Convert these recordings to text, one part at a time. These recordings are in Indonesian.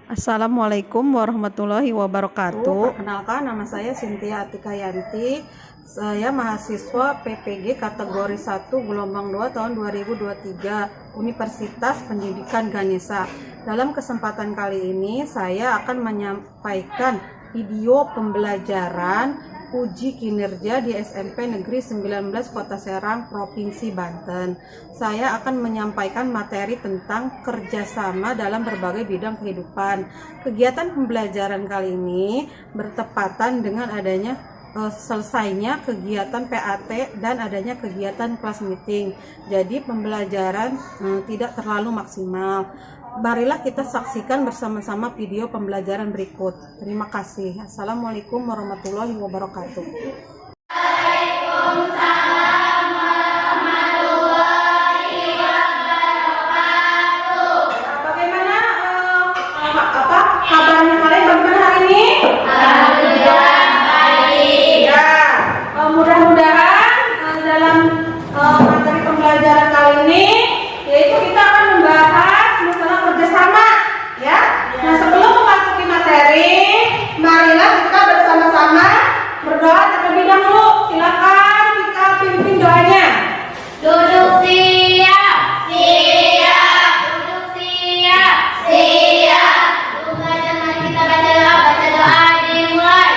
Assalamualaikum warahmatullahi wabarakatuh. Perkenalkan, nama saya Cynthia Atika Yanti. Saya mahasiswa PPG kategori 1 gelombang 2 tahun 2023 Universitas Pendidikan Ganesha. Dalam kesempatan kali ini saya akan menyampaikan video pembelajaran uji kinerja di SMP Negeri 19 Kota Serang, Provinsi Banten. Saya akan menyampaikan materi tentang kerjasama dalam berbagai bidang kehidupan. Kegiatan pembelajaran kali ini bertepatan dengan adanya selesainya kegiatan PAT dan adanya kegiatan kelas meeting. Jadi pembelajaran tidak terlalu maksimal. Marilah kita saksikan bersama-sama video pembelajaran berikut. Terima kasih. Assalamualaikum warahmatullahi wabarakatuh. Waalaikumsalam warahmatullahi wabarakatuh. Bagaimana kabarnya kalian bagaimana hari ini? Alhamdulillah baik. Ya, mudah-mudahan dalam materi pembelajaran kali ini yaitu kita akan membahas masalah kerjasama, ya. Nah, sebelum memasuki materi, marilah kita bersama-sama berdoa terlebih dahulu. Silakan kita pimpin doanya. Duduk siap, siap. Duduk siap, siap. Belajar, mari kita baca doa dimulai.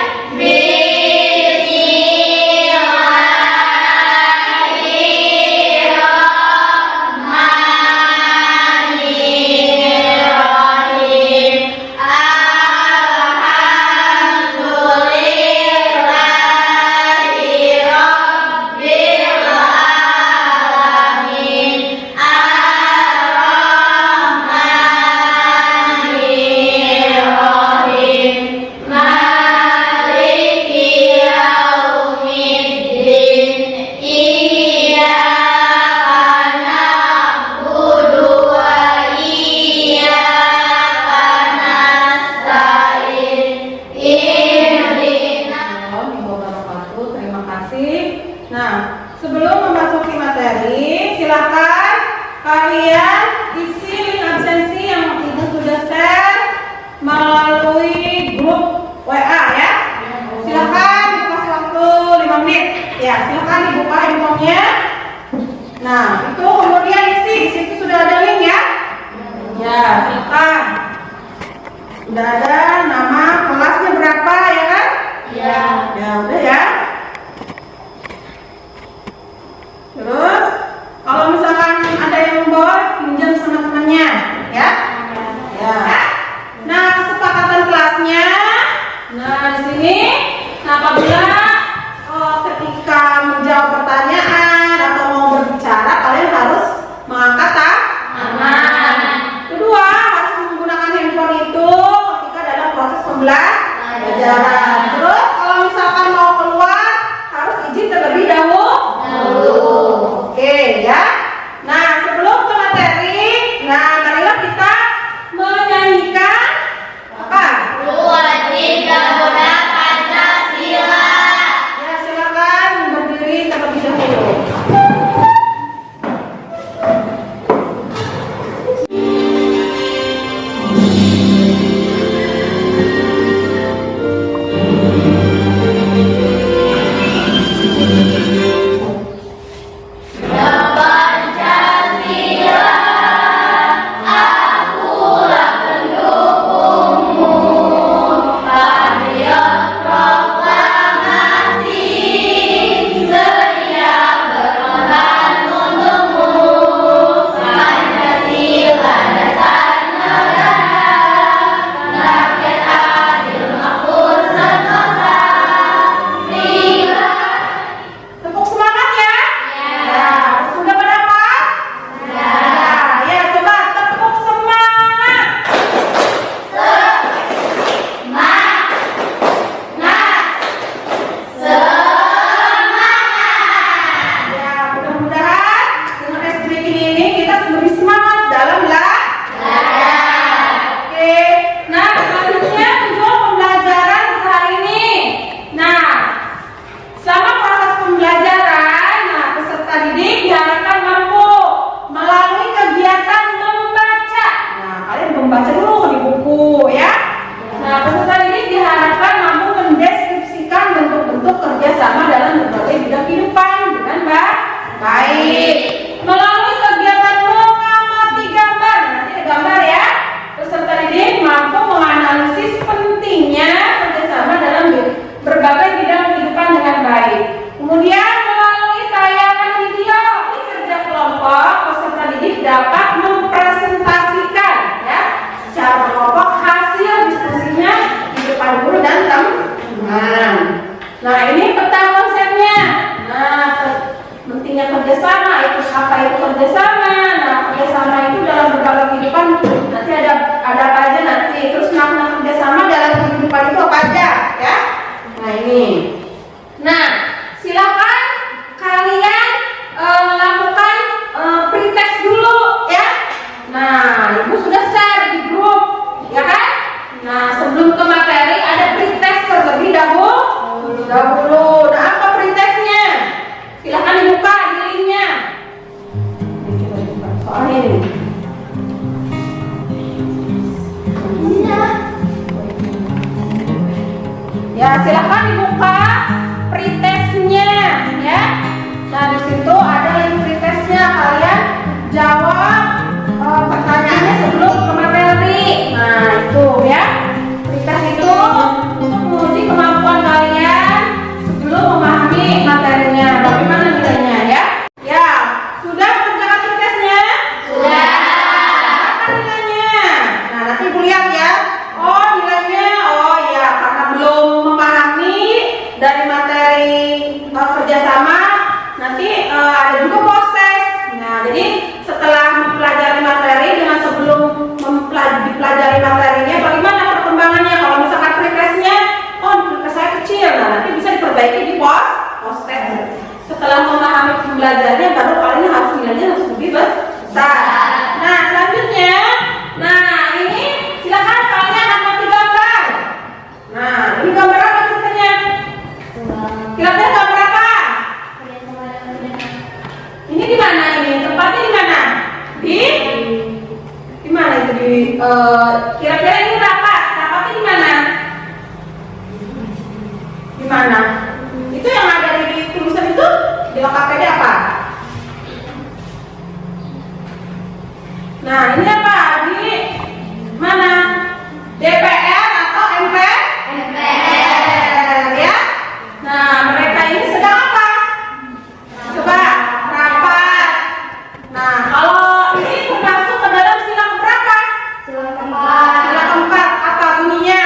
Terima kasih. Nah, sebelum memasuki materi, silakan kalian isi link absensi yang Ibu sudah share melalui grup WA, ya. Silakan dikasih waktu 5 menit. Ya, silakan dibuka handphonenya. Nah, itu kemudian isi, di situ sudah ada link, ya. Ya, silakan. Sudah ada nama kelasnya berapa, ya kan? Ya. Ya, udah ya. Terus, kalau misalkan ada yang membawa, pinjam sama temannya, ya. Ya. Nah, kesepakatan kelasnya. Nah, di sini, apabila ketika menjawab pertanyaan atau mau berbicara, kalian harus mengangkat tangan. Kedua, harus menggunakan handphone itu ketika dalam kerjasama. Nah, kerjasama itu dalam berbagai kehidupan nanti ada apa aja nanti. Terus makna kerjasama dalam kehidupan itu apa aja, ya? Nah ini. Nah, silakan kalian lakukan pretest dulu, ya. Nah, ibu sudah share di grup, ya kan? Nah, sebelum ke materi ada pretest terlebih dahulu. Nah, apa pretestnya? Silakan dibuka di linknya. Soalnya ini. Ya, silakan dibuka pretestnya, ya. Nah, di situ ada link pretestnya. Kalian jawab pertanyaannya sebelum ke materi. Nah, itu ya. Pretest itu untuk menguji kemampuan kalian sebelum memahami materinya. Bagaimana nilainya, ya? Ya, sudah mengerjakan pretestnya? Sudah. Berapa nilainya? Nah, nanti ibu lihat ya. Oh, nilainya, oh ya, karena belum memahami dari materi kerjasama, nanti ada juga proses. Nah, jadi setelah mempelajari materi dengan sebelum dipelajari materinya, bagaimana perkembangannya? Kalau misalkan pretestnya, oh pretest saya kecil, nah nanti bisa diperbaiki di proses. Setelah memahami pembelajarannya, baru kalian harus nilainya harus lebih besar. Nah, selanjutnya, nah ini silakan kalian amati gambar. Nah, ini gambar apa ceritanya? Kira-kira gambar apa? Ini di mana ini? Tempatnya di mana? Di mana itu kira-kira ini rapat? Rapatnya di mana? Di mana? Itu yang ada di tulisan itu di KPD apa? Nah, ini apa? Di mana? DPR atau MPR? Ya? Nah, mereka ini sedang apa? Coba rapat. Nah, kalau ini masuk ke dalam sila berapa? Sila keempat. Apa bunyinya?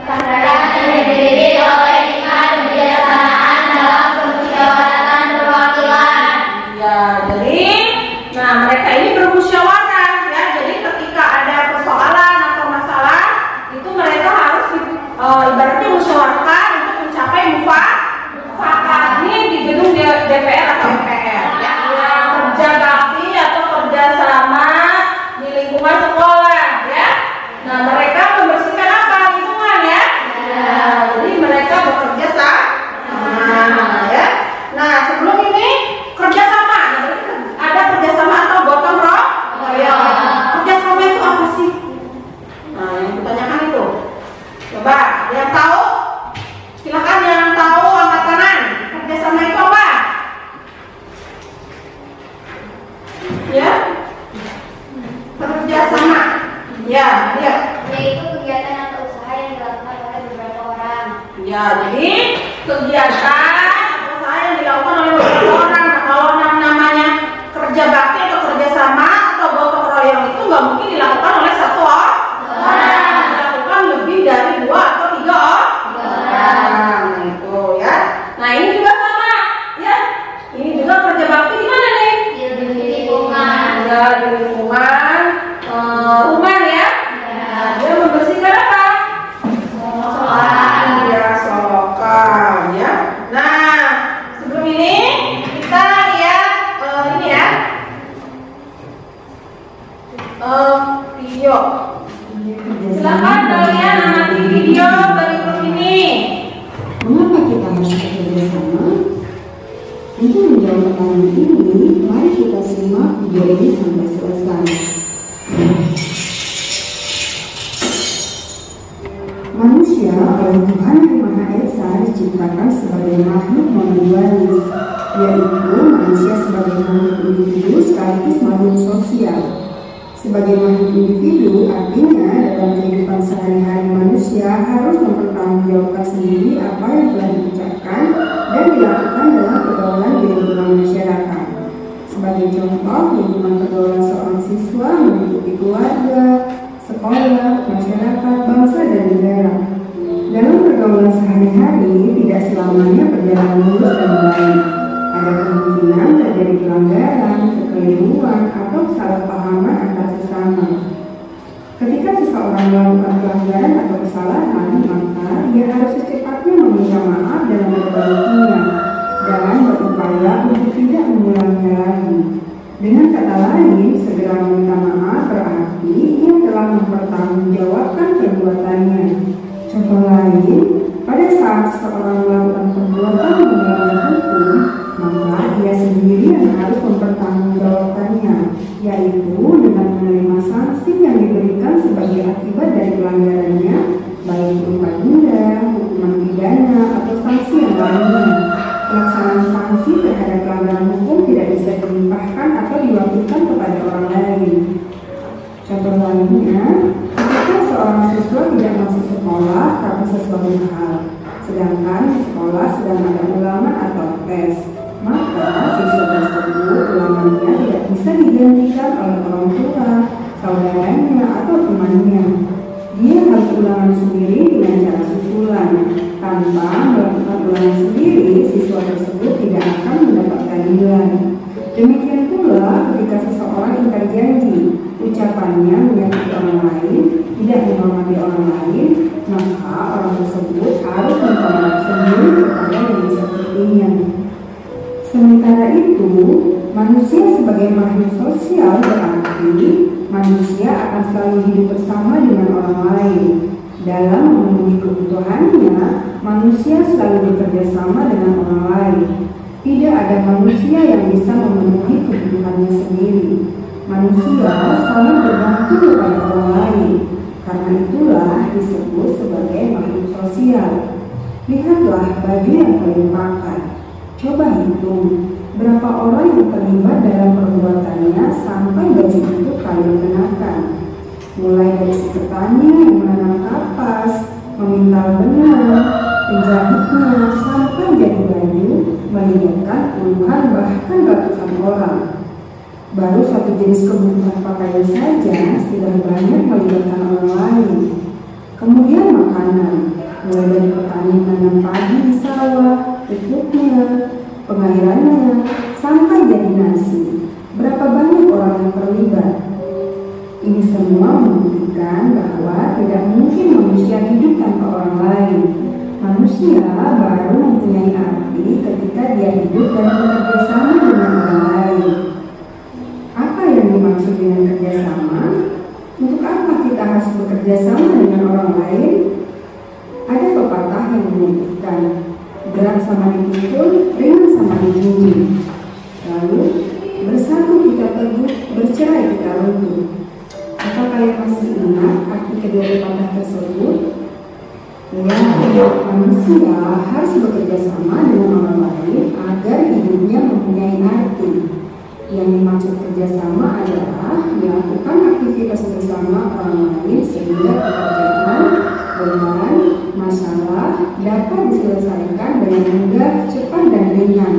Terdiri oleh tingkat kebiasaan dalam permusyawaratan perwakilan. Ya, jadi, nah mereka ini bermusyawarah, ya. Jadi ketika ada persoalan atau masalah, itu mereka harus ibaratnya musyawarahkan untuk mencapai mufakat. Ini di gedung DPR atau MPR, ya. Kerja bakti atau kerja sama di lingkungan sekolah, ya. Nah, mereka membersihkan apa? Lingkungan, ya. Nah, jadi mereka bekerja sama, ya. Nah, sebelum ini kerjasama. Nah, ada kerjasama atau gotong royong. Kerjasama itu apa sih? Nah, yang ditanyakan itu. Coba, yang tahu? Silakan yang tahu angkat tangan. Kerjasama itu apa? Ya? Kerjasama. Ya, lihat. Yaitu kegiatan atau usaha yang dilakukan oleh beberapa orang. Ya, jadi kegiatan atau usaha yang dilakukan oleh beberapa orang. Nah, kalau namanya kerja bakti atau kerjasama atau gotong royong itu nggak mungkin dilakukan oleh satu orang. Dilakukan lebih dari 2 atau 3 orang. Nah, itu ya. Nah, ini juga sama, ya. Ini juga kerja bakti di mana nih? Di lingkungan. Ya, di lingkungan rumah, ya. Nah, dia membersihkan apa? Ya, solokan, ya. Nah, sebelum ini kita lihat ini ya, video. Silakan kalian amati video berikut ini. Mengapa kita harus bekerja sama? Untuk menjawab pertanyaan ini, mari kita simak video ini sampai selesai. Manusia oleh Tuhan Yang Maha Esa diciptakan sebagai makhluk monogamis, yaitu manusia sebagai makhluk individu sekaligus makhluk sosial. Sebagai makhluk individu, artinya dalam kehidupan sehari-hari manusia harus mempertanggungjawabkan sendiri apa yang telah diucapkan dan dilakukan dalam pergaulan di lingkungan masyarakat. Sebagai contoh, lingkungan pergaulan seorang siswa meliputi keluarga, sekolah, masyarakat, bangsa, dan negara. Dalam pergaulan sehari-hari, tidak selamanya berjalan mulus dan baik. Ada kemungkinan terjadi pelanggaran, kekerasan, kekeliruan atau kesalahpahaman antar sesama. Ketika seseorang melakukan pelanggaran atau kesalahan, maka ia harus secepatnya meminta maaf dan memperbaikinya dan berupaya untuk tidak mengulanginya lagi. Dengan kata lain, segera meminta maaf berarti ia telah mempertanggungjawabkan perbuatannya. Contoh lain, pada saat seseorang melakukan perbuatan yang melanggar hukum, maka ia sendiri yang harus mempertanggungjawabkannya, yaitu dengan menerima sanksi yang diberikan sebagai akibat dari pelanggarannya, baik berupa denda, hukuman pidana, atau sanksi yang lainnya. Pelaksanaan sanksi terhadap pelanggaran hukum tidak bisa dilimpahkan atau diwakilkan kepada orang lain. Contoh lainnya, ketika seorang siswa tidak masuk sekolah karena sesuatu hal, sedangkan di sekolah sedang ada ulangan atau tes, maka siswa tersebut ulangannya tidak bisa digantikan oleh orang tua, saudaranya, atau temannya. Dia harus ulangan sendiri dengan cara susulan. Tanpa melakukan ulangan sendiri, siswa tersebut tidak akan mendapatkan nilai. Demikian pula ketika seseorang ingkar janji, ucapannya menyakiti orang lain, tidak menghormati orang lain, maka orang tersebut harus minta maaf sendiri kepada yang disakitinya. Sementara itu, manusia sebagai makhluk sosial berarti manusia akan selalu hidup bersama dengan orang lain. Dalam memenuhi kebutuhannya, manusia selalu bekerja sama dengan orang lain. Tidak ada manusia yang bisa memenuhi kebutuhannya sendiri. Manusia selalu bergantung kepada orang lain. Karena itulah disebut sebagai makhluk sosial. Lihatlah baju yang kalian pakai. Coba hitung berapa orang yang terlibat dalam perbuatannya sampai baju itu kalian kenakan. Mulai dari si petani yang menanam kapas, memintal benang, penjahitnya, sampai jadi baju, melibatkan puluhan bahkan ratusan orang. Baru satu jenis kebutuhan pakaian saja sudah banyak melibatkan orang lain. Kemudian makanan, mulai dari petani menanam padi di sawah, pupuknya, pengairannya, sampai jadi nasi. Berapa banyak orang yang terlibat? Ini semua membuktikan bahwa tidak mungkin manusia hidup tanpa orang lain. Manusia baru mempunyai arti ketika dia hidup dan bekerja sama dengan orang lain. Apa yang dimaksud dengan kerjasama? Untuk apa kita harus bekerja sama dengan orang lain? Ada pepatah yang menyebutkan, gerak sama dipikul, ringan sama dijunjung. Lalu, bersatu kita teguh, bercerai kita runtuh. Apa kalian masih ingat arti kedua pepatah tersebut? Ya, manusia harus bekerja sama dengan orang lain agar hidupnya mempunyai arti. Yang dimaksud kerjasama adalah melakukan aktivitas bersama orang lain sehingga pekerjaan, beban, masalah dapat diselesaikan dengan mudah, cepat, dan ringan.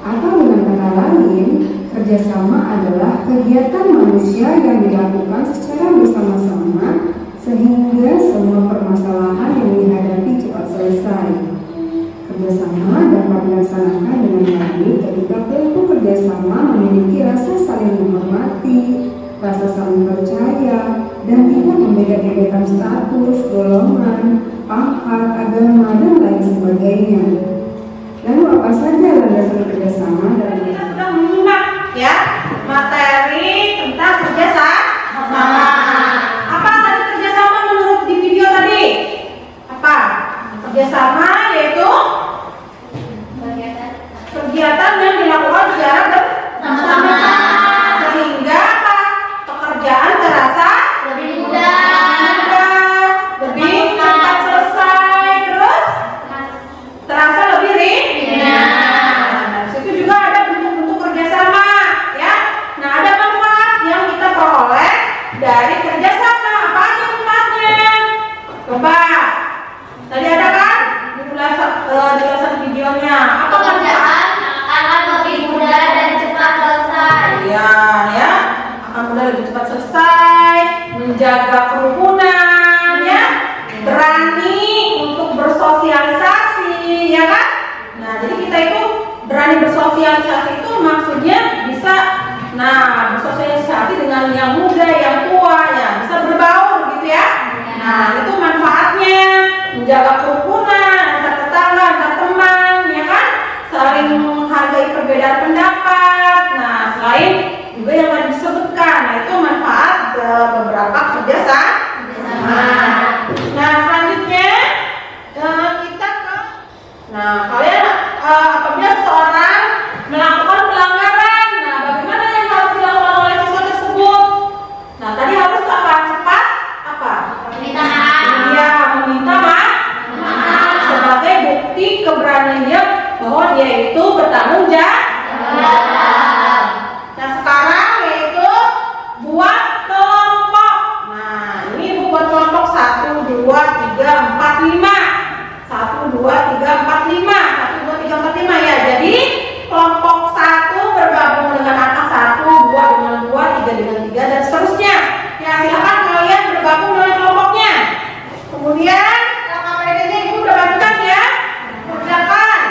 Atau dengan kata lain, kerjasama adalah kegiatan manusia yang dilakukan secara bersama-sama sehingga semua permasalahan yang dihadapi cepat selesai. Kerjasama dapat dilaksanakan dengan baik ketika pelaku kerjasama memiliki rasa saling menghormati, rasa saling percaya, dan tidak membeda-bedakan status, golongan, pangkat, agama, dan lain sebagainya. Lalu apa saja landasan kerjasama dalam kita sudah menyimak ya materi tentang kerjasama. Apa tadi kerjasama menurut di video tadi? Apa? Kerjasama yaitu kegiatan yang dilakukan secara bersama sehingga apa? Pekerjaan terasa lebih mudah, lebih cepat selesai, terus terasa lebih ringan. Nah, situ juga ada bentuk-bentuk kerjasama, ya. Nah, ada manfaat yang kita peroleh dari kerjasama. Apa aja manfaatnya? Coba. Tadi ada kan di ulasan videonya. Apa Pekerjaan akan lebih mudah dan cepat selesai. ya, ya, akan mudah lebih cepat selesai, menjaga kerukunan, ya, berani untuk bersosialisasi, ya kan? Nah, jadi kita itu berani bersosialisasi itu maksudnya bisa, nah, beberapa kerja sama. Nah, selanjutnya kita ke kalian apabila seseorang melakukan pelanggaran, nah bagaimana yang harus dilakukan oleh siswa tersebut? Nah, tadi harus apa? Cepat apa? Iya, meminta maaf sebagai bukti keberaniannya bahwa dia itu bertanggung jawab. Nah, sekarang yaitu buat kelompok. Nah, ini buat kelompok 1, 2, 3, 4, 5. 1, 2, 3, 4, 5. 1, 2, 3, 4, 5 ya. Jadi kelompok 1 bergabung dengan angka 1, 2 dengan 2, 3 dengan 3 dan seterusnya. Ya, silakan kalian bergabung dengan kelompoknya. Kemudian LKPD-nya Ibu udah bagikan ya. Kerjakan.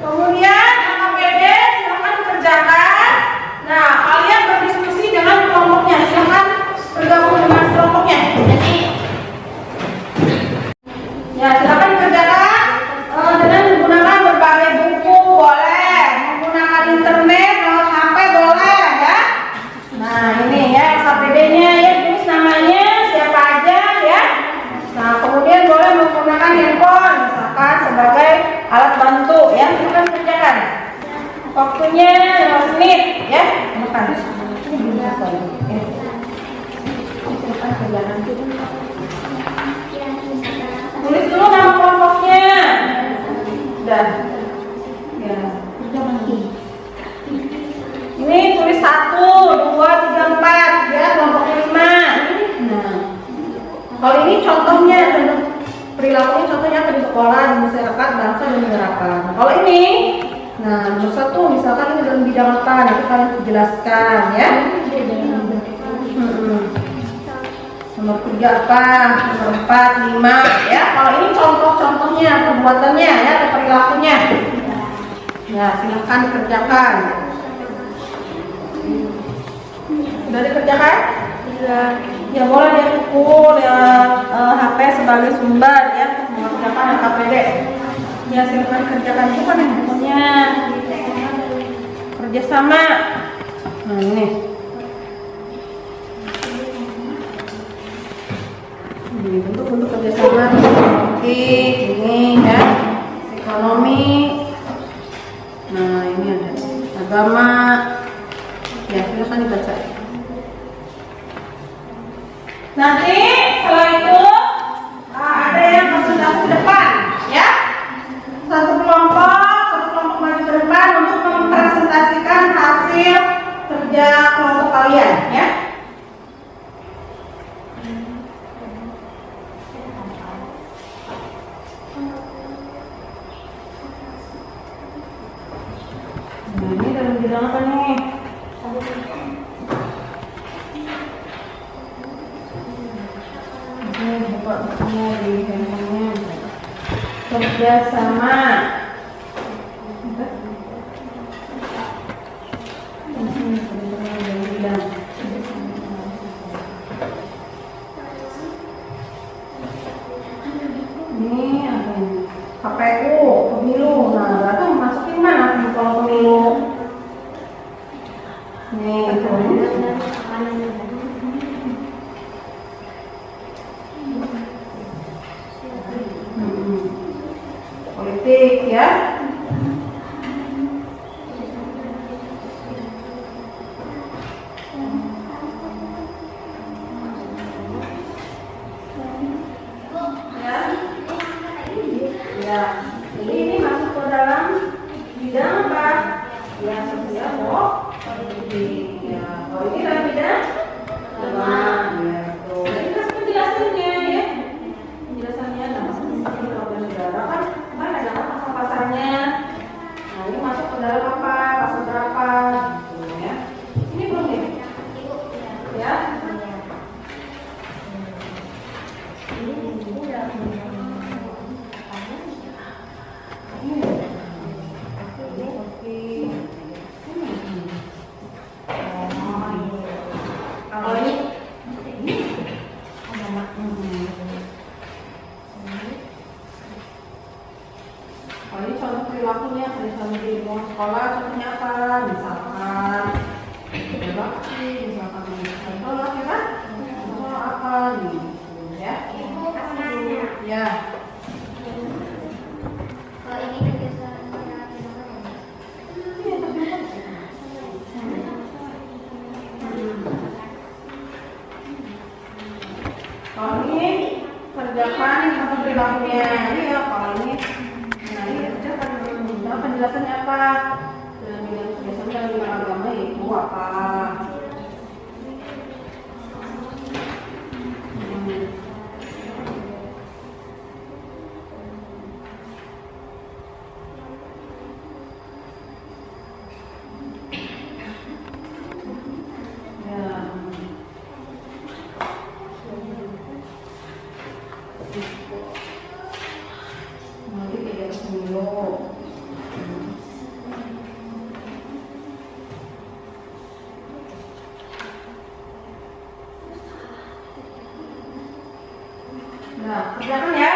Kemudian LKPD silakan kerjakan. Nah, kalian berdiskusi dengan kelompoknya. Silakan bergabung dengan kelompoknya. Ya, silakan dikerjakan dengan menggunakan berbagai buku boleh, menggunakan internet, lewat HP boleh ya. Nah, ini ya LKPD-nya ya, tulis namanya siapa aja ya. Nah, kemudian boleh menggunakan handphone misalkan sebagai alat bantu ya. Silakan kerjakan. Waktunya 5 menit ya. Makan. Tulis dulu nama kelompoknya. Sudah. Ya. Ini tulis 1, 2, 3, 4 ya, kelompoknya 5. Nah, kalau ini contohnya, contoh perilakunya contohnya apa di sekolah, di masyarakat, bangsa dan negara. Kalau ini, nah nomor 1 misalkan ini dalam bidang apa, nanti kalian jelaskan ya. Nomor 3 apa, nomor 4, 5 ya. Kalau ini contoh-contohnya, perbuatannya ya, atau perilakunya. Ya, silahkan dikerjakan. Sudah dikerjakan? Sudah. Ya boleh dia pukul ya HP sebagai sumber ya untuk mengerjakan LKPD. Ya silakan kerjakan juga nih bukunya. Kerjasama. Nah ini. Ini bentuk kerjasama politik ini ya, ekonomi. Nah ini ada agama. Ya silakan dibaca. Nanti setelah itu ada yang presentasi ke depan ya. Satu kelompok maju ke depan untuk mempresentasikan hasil kerja kelompok kalian ya. Nah, ini dalam bidang apa nih? Di handphonenya kerjasama ini apa ini? KPU pemilu. Nah berarti masukin mana kalau pemilu nih itu. Politik ya. Ya, jadi ini masuk ke dalam bidang apa? Ya, sosial politik. Ya, kalau ini dalam bidang agama. Ya, tuh. Jadi kasih penjelasannya ya. Penjelasannya ada masalah negara kan ada pasal-pasalnya. Nah, ini masuk ke dalam apa? Pasal berapa? Gitu ya. Ini belum ya? Ya. Kalau ini kalau ini contoh perilakunya misalnya di lingkungan sekolah contohnya apa? Misalkan berbakti, misalkan mencontoh lah ya kan? perilakunya. Iya, kalau ini, nah ini kerjakan penjelasannya apa? Dalam bidang biasanya dalam bidang agama itu apa? Nanti tidak sembuh. Nah, kerjakan ya.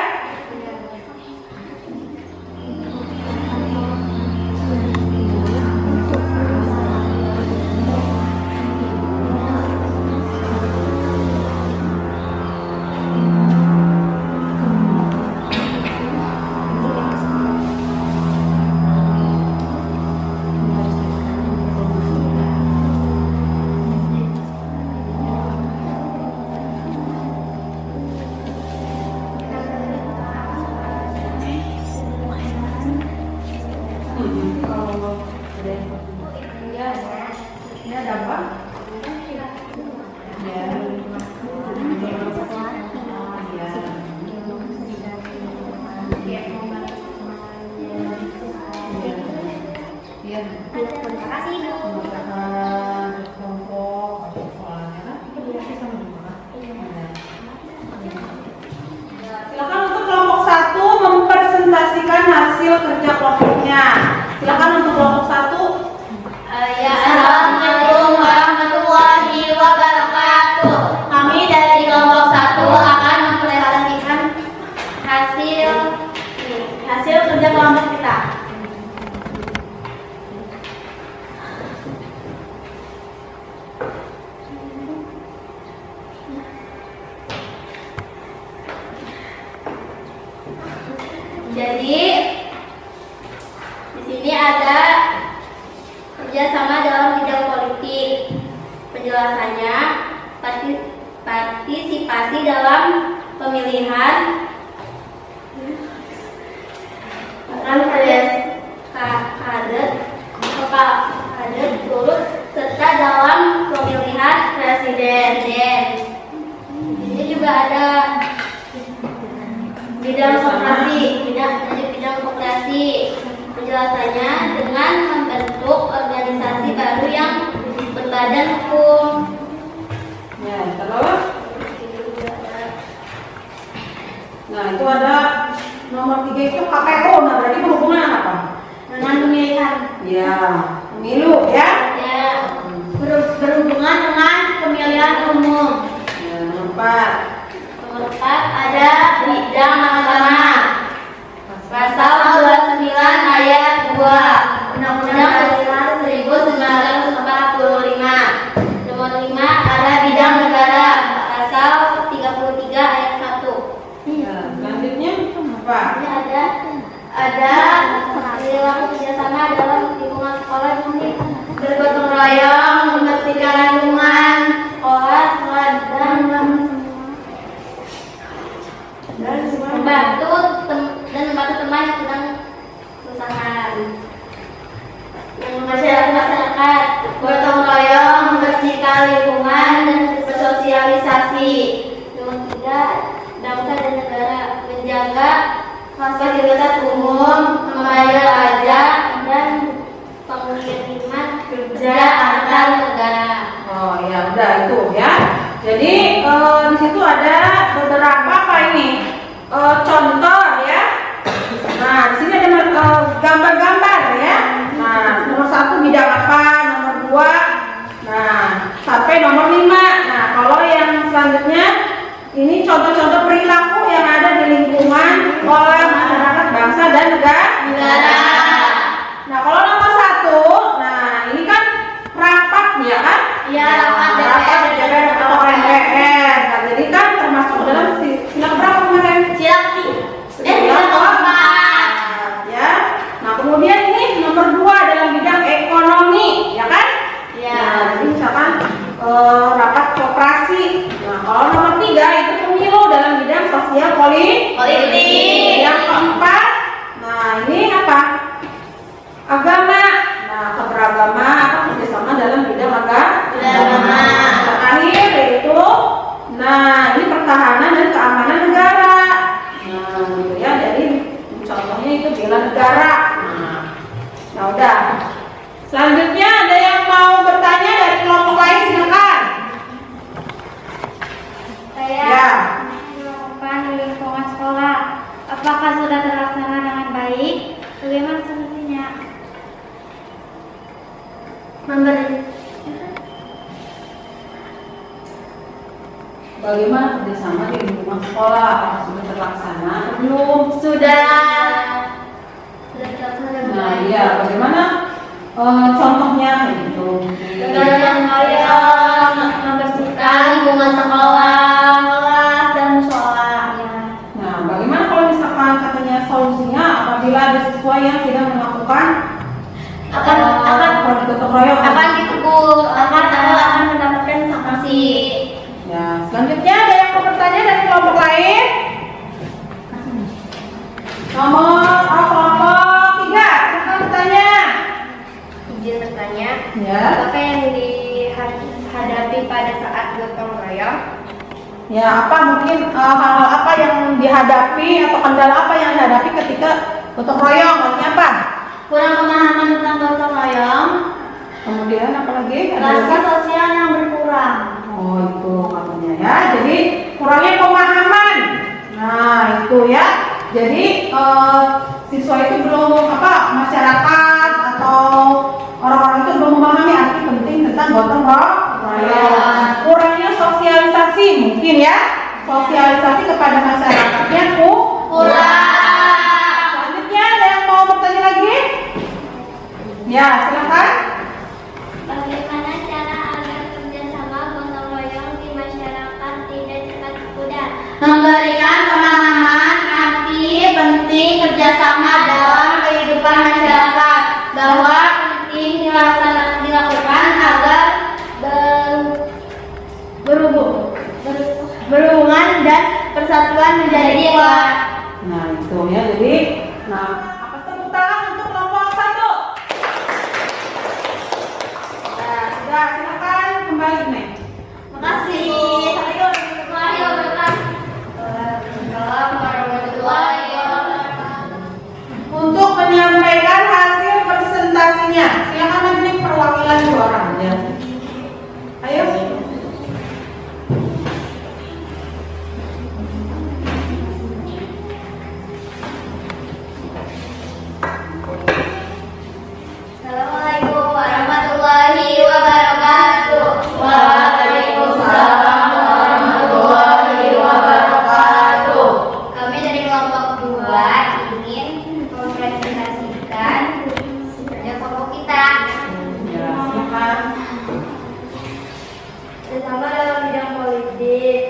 Ini ada apa? Ya. Terima kasih, Bu. Silakan untuk kelompok 1 mempresentasikan hasil kerja kelompoknya. Silakan untuk kelompok 1. Ya, Assalamualaikum warahmatullahi wabarakatuh. Kami dari kelompok 1 akan mempresentasikan hasil kerja kelompok kita. Jadi di sini ada kerjasama dalam bidang politik. Penjelasannya partisipasi dalam pemilihan kader turut serta dalam pemilihan presiden. Di sini juga ada bidang koperasi. Penjelasannya dengan membentuk organisasi baru yang berbadan hukum. Ya, terus. Nah, itu ada nomor 3 itu KPU. Nah, berarti berhubungan apa? Dengan pemilihan. Ya, pemilu ya. Ya, berhubungan dengan pemilihan umum. Ya, nomor 4. Nomor 4 ada bidang agama. Pasal 29 ayat 2 Undang-Undang 1945. Nomor 5 ada bidang negara. Pasal 33 ayat 1. Ya, selanjutnya apa? Ini ada perilaku kerjasama dalam lingkungan sekolah. Ini bergotong royong, membersihkan lingkungan sekolah dan membantu teman yang sedang kesusahan. Yang masyarakat gotong royong, membersihkan lingkungan dan bersosialisasi. Nomor 3 bangsa dan negara, menjaga fasilitas umum, membayar pajak dan pengiriman kerja antar negara. Oh ya, udah itu ya. Jadi di situ ada beberapa apa ini? Contoh ya. Nah, di sini ada gambar-gambar ya. Nah, nomor 1 bidang apa? Nomor 2. Nah, sampai nomor 5. Nah, kalau yang selanjutnya ini contoh-contoh perilaku yang ada di lingkungan oleh masyarakat, bangsa dan negara. Nah, kalau nomor 1, nah ini kan rapat ya kan? Ya, rapat DPR atau MPR. Nah, jadi kan termasuk dalam silang berapa kemarin? Silang keempat. Ya. Nah, kemudian ini nomor 2 dalam bidang ekonomi, ya kan? Ya. Nah, jadi misalkan rapat koperasi. Nah, kalau nomor 3 itu pemilu dalam bidang sosial politik. Yang keempat, nah ini apa? Agama. Nah, keberagaman atau kerjasama dalam bidang agama. Terakhir yaitu, nah ini pertahanan dan keamanan negara. Nah, gitu ya. Jadi contohnya itu bela negara. Nah, udah. Selanjutnya ada yang mau bertanya dari kelompok lain, silakan. Saya Ya. melakukan di lingkungan sekolah. Apakah sudah terlaksana dengan baik? Bagaimana solusinya? Bagaimana kerjasama di lingkungan sekolah? Apakah sudah terlaksana atau belum? Sudah terlaksana dengan Nah, baik. iya. Bagaimana contohnya gitu? Gotong royong, membersihkan lingkungan sekolah, kelas dan musola. Ya. Nah, bagaimana kalau misalkan katanya solusinya apabila ada siswa yang tidak melakukan produk gotong royong? akan ditegur, akan mendapatkan sanksi. Ya, selanjutnya ada yang mau bertanya dari kelompok lain? Kelompok 3, silakan bertanya. Izin bertanya, Ya. apa yang dihadapi pada saat gotong royong? Ya, apa mungkin hal-hal apa yang dihadapi atau kendala apa yang dihadapi ketika gotong royong? Artinya apa? Kurang pemahaman tentang gotong royong, Kemudian apa lagi? Ada rasa lagi? sosial yang berkurang. Oh, itu katanya ya. Jadi kurangnya pemahaman. Nah, itu ya. Jadi siswa itu belum masyarakat atau orang-orang itu belum memahami arti penting tentang gotong royong. Kurangnya sosialisasi mungkin ya. Sosialisasi kepada masyarakatnya Kurang. Selanjutnya ada yang mau bertanya lagi? Ya, silakan. Bagaimana cara agar kerjasama gotong royong di masyarakat tidak cepat pudar? Memberikan pemahaman arti penting kerjasama dalam kehidupan masyarakat, bahwa penting dilakukan agar berhubungan dan persatuan menjadi kuat. Nah, itu ya. Jadi, apa tepuk tangan untuk kelompok 1. Nah, sudah, silakan kembali nih. Makasih. Assalamualaikum warahmatullahi wabarakatuh. Untuk menyampaikan hasil presentasinya, silakan nanti perwakilan 2 orang aja. Ayo. Assalamualaikum warahmatullahi wabarakatuh. Waalaikumsalam warahmatullahi wabarakatuh. Kami dari kelompok 2 ingin mempresentasikan kerja kelompok kita. Ya, silakan. Terutama dalam bidang politik.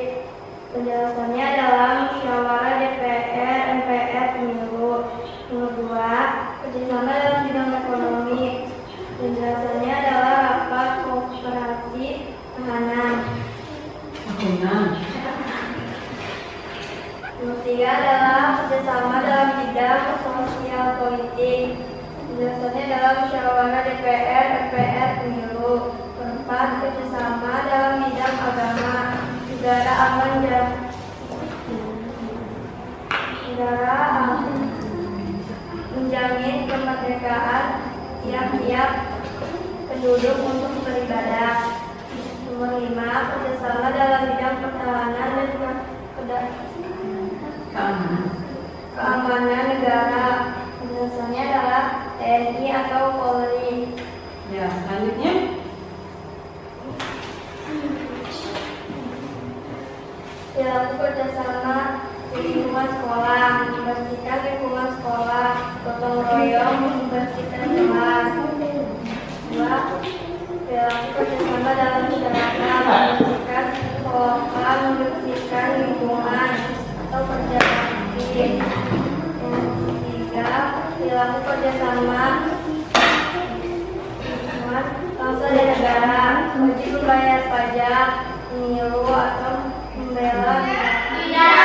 Penjelasannya dalam musyawarah DPR, MPR, pemilu. Nomor 2, kerjasama dalam bidang ekonomi. Penjelasannya adalah rapat kooperasi tahanan. Nomor 3 adalah kerjasama dalam bidang sosial politik. Penjelasannya dalam musyawarah DPR, MPR, pemilu. Nomor 4, kerjasama dalam bidang agama. Negara aman menjamin kemerdekaan tiap-tiap penduduk untuk beribadah. Nomor 5, kerjasama dalam bidang pertahanan dan keamanan negara. Penjelasannya adalah TNI atau Polri. Ya, selanjutnya. Dilakukan kerjasama di lingkungan sekolah, membersihkan lingkungan sekolah, gotong royong, membersihkan kelas. 2. Dilakukan kerjasama dalam masyarakat, membersihkan sekolah, membersihkan lingkungan atau kerja bakti. Yang 3. Dilakukan kerjasama lingkungan bangsa dan negara, wajib membayar pajak, pemilu atau membela. Tidak.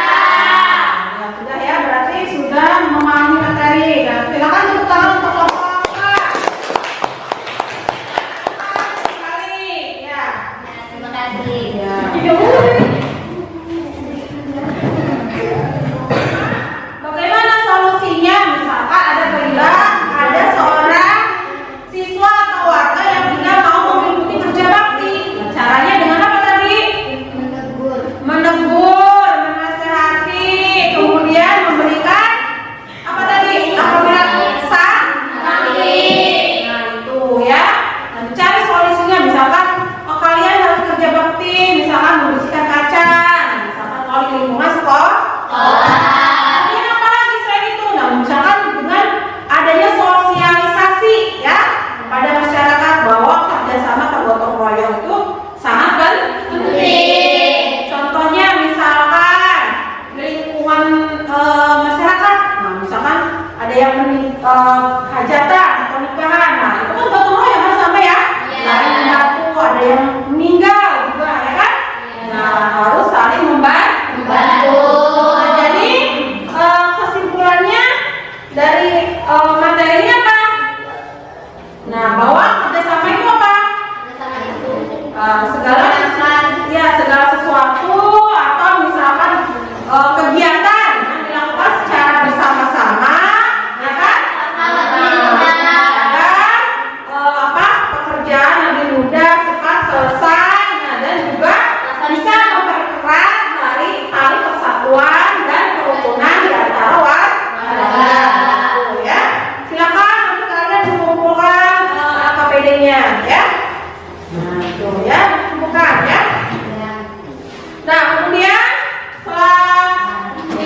hajatan atau nikahan. Nah, itu kan gotong royong kan sama ya? Saling membantu, ada yang meninggal juga ya kan? Nah, harus saling membantu. Nah, jadi kesimpulannya dari materi apa? Nah, bahwa kerjasama itu apa? Segala sesuatu atau misalkan kegiatan yang dilakukan secara bersama-sama, ya kan? Pekerjaan lebih mudah, cepat selesai, dan juga bisa memperkerat tali persatuan dan kerukunan di antara warga. Ya, silakan nanti kalian mengumpulkan AKPD-nya, ya. Nah, itu ya, bukan ya. Nah, kemudian setelah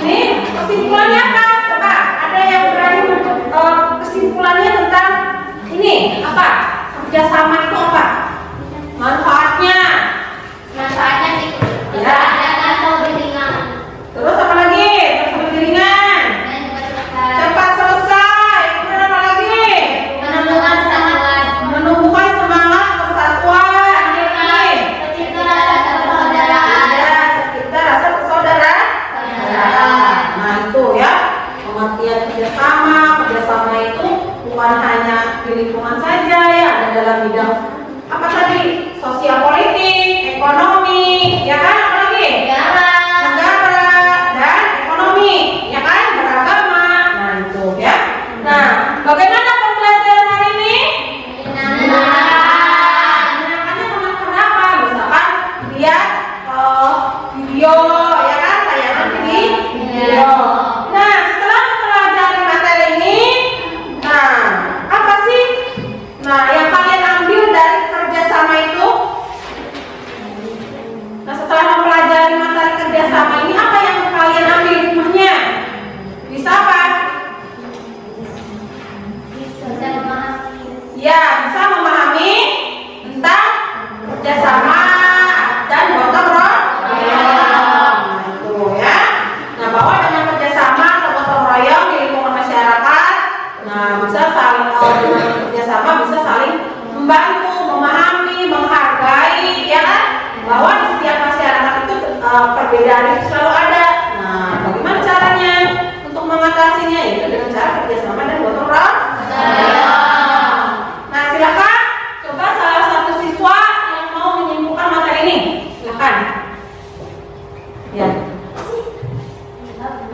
ini kesimpulannya apa? Coba ada yang berani kesimpulannya tentang ini apa? Kerjasama itu apa? Manfaatnya? Ya. Terus apa lagi? Terus lebih ringan. Cepat selesai. Kemudian apa lagi? Menumbuhkan semangat persatuan. Tercipta rasa persaudaraan. Nah, itu ya. Pengertian kerjasama itu bukan hanya di lingkungan saja ya, ada dalam bidang apa tadi? Sosial politik, ekonomi, ya kan? Apa lagi? Negara dan ekonomi, ya kan? Beragama. Nah, itu ya. Nah, bagaimana pembelajaran hari ini? Menyenangkannya kenapa? Misalkan lihat video, ya kan? Tayangan video. Nah, setelah mempelajari materi ini, nah, apa sih? Nah, yang kalian ambil dari kerjasama itu? Nah, setelah mempelajari materi kerjasama ini, apa yang kalian ambil hikmahnya? Bisa apa? Ya, bisa memahami tentang kerjasama dan gotong royong. Itu ya. Nah, bahwa dengan kerjasama atau gotong royong di lingkungan masyarakat, nah bisa saling dengan kerjasama bisa saling membantu, memahami, menghargai, ya kan? Bahwa di setiap masyarakat itu perbedaan itu selalu ada. Nah, bagaimana caranya untuk mengatasinya? Itu dengan cara kerjasama dan gotong royong. Nah, silakan coba salah satu siswa yang mau menyimpulkan materi ini, silakan. Ya,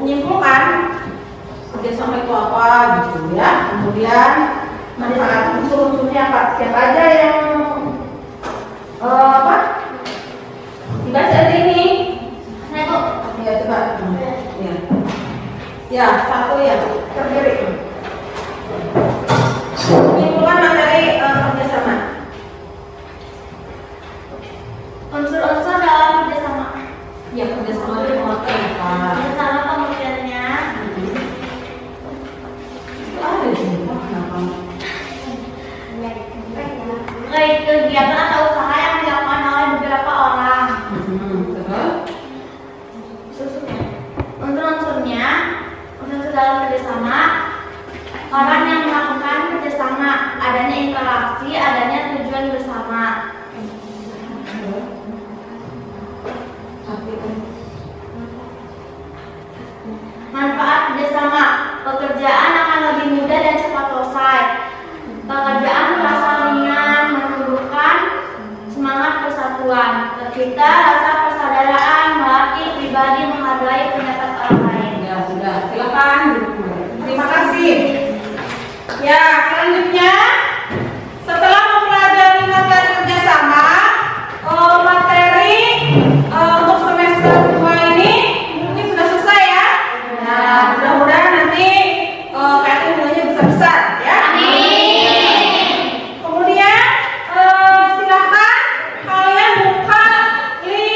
menyimpulkan kerjasama itu apa gitu ya. Kemudian manfaat unsur-unsurnya apa? Siapa aja yang dibaca ini? Ya, coba. Ya, satu ya, berdiri. Menyimpulkan materi kerjasama. Unsur-unsur dalam kerjasama. Ya, kerjasama itu pengertian apa? Kerjasama pengertiannya Itu ada di sini, kenapa? kegiatan atau usaha yang dilakukan oleh beberapa orang. Unsur-unsurnya, unsur dalam kerjasama, orang yang melakukan kerjasama, adanya interaksi, adanya tujuan bersama. Manfaat kerjasama, pekerjaan akan lebih mudah dan cepat selesai. Pekerjaan terasa ringan, menumbuhkan semangat persatuan, tercipta rasa persaudaraan, melatih pribadi menghargai pendapat orang lain. Ya sudah, silakan. Terima kasih. Ya, selanjutnya setelah mempelajari materi kerjasama, materi untuk semester 2 ini mungkin sudah selesai ya. Nah, mudah-mudahan nanti kalian nilainya besar-besar ya. Kemudian silakan kalian buka link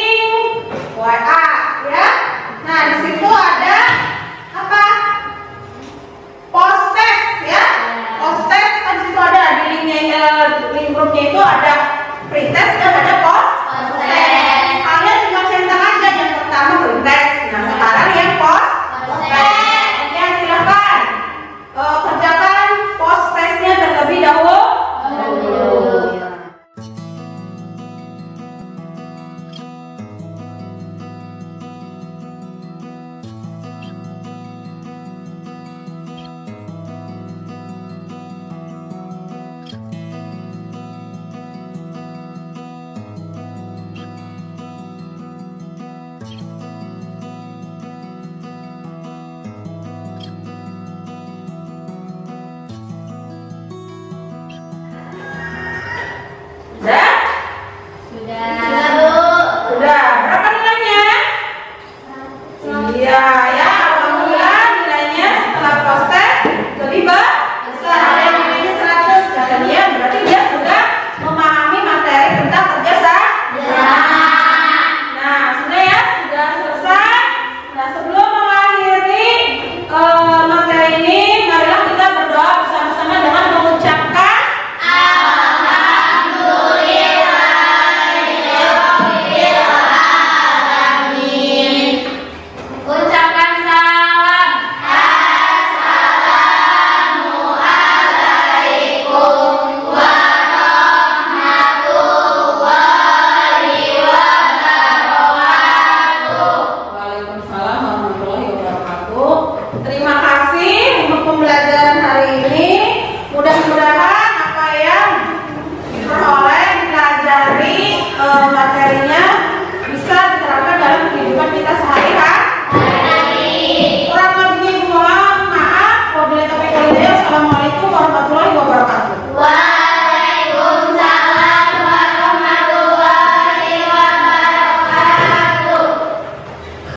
Indonesia.